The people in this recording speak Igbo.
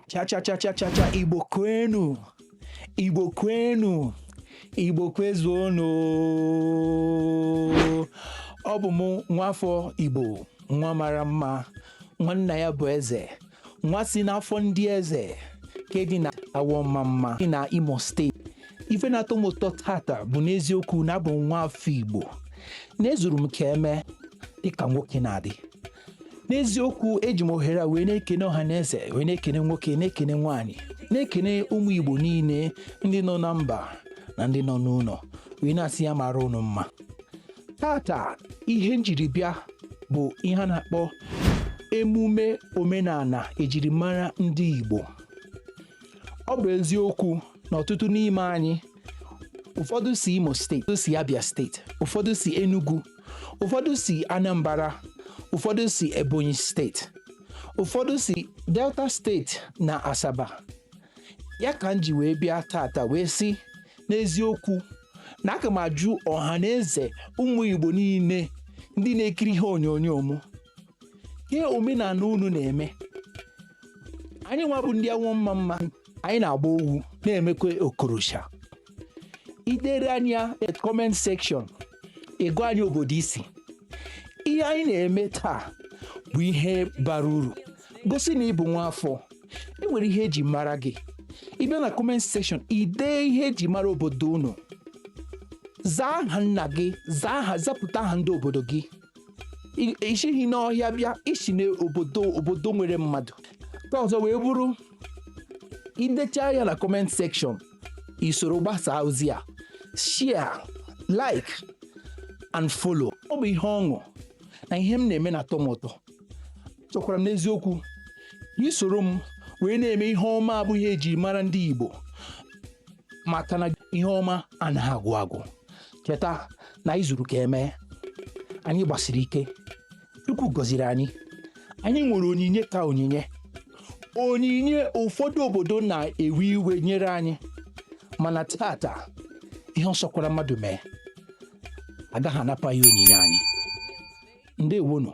Cha cha cha cha cha cha Igbo kwenu. Igbo kwenu. Igbo kwezuonu. Ọ bụ mụ nwafọ Igbo, nwa mara mma, nwanna ya bụ eze, nwa si n'afọ ndị eze, ke dị na Awọmamma dị na Imo steeti. Ife na-atọ m ụtọ tata bụ n'eziokwu na abụ nwafọ Igbo. N'ezuru m ka eme dịka nwoke na-adị. N'eziokwu eji m ohere wee na-ekene ọha na eze, wee na-ekene nwoke, na-ekene nwaanyị, na-ekene ụmụ Igbo niile ndị nọ na mba na ndị nọ n'ụlọ, wee na-asị ya mara unu mma. Tata ihe njiri bịa bụ ihe a na-akpọ emume omenala ejirimara ndị Igbo. Ọ bụ eziokwu na ọtụtụ n'ime anyị, ụfọdụ si Imo steeti, ụfọdụ si Abia steeti, ụfọdụ si Enugu, ụfọdụ si Anambra, ụfọdụ si Ebonyi steeti, ụfọdụ si Delta steeti na Asaba. Ya ka m ji wee bịa tata wee sị n'eziokwu na aka m ajụ ọha na eze ụmụ Igbo niile ndị na-ekiri ihe onyonyo m, ihe omenala unu na-eme. Anyị nwa bụ ndị Awọmamma, anyị na-agba owu na-emekwa okorosha. Idere anya comment section, ego anyị obodo isi. Ihe anyị na-eme taa bụ ihe bara uru, gosi na ịbụ nwafọ. Enwere ihe eji mara gị. Ị bịa na comment section, ide ihe eji mara obodo unu. Zaa aha nna gị, zapụta aha ndị obodo gị. Ishighị n'ọhịa bịa, ishi n'obodo nwere mmadụ. Ka ọzọ wee bụrụ, idecha ya na comment section, isoro gbasaa ozi a, share, like and follow. Ọ bụ ihe ọṅụ na ihe m na-eme na atọ. Chọkwara m n'eziokwu isoro m wee na-eme ihe ọma abụghị eji mara ndị Igbo, maka na ihe ọma anaghị agwụ agwụ. Cheta na izuru ka eme. Anyị gbasiri ike, Chukwu gọziri anyị. Anyị nwere onyinye ka onyinye ụfọdụ obodo na-ewe iwe nyere anyị, mana tata ihe ọsọkwara mmadụ mee agaghị anapa ya onyinye anyị. Ndewonu.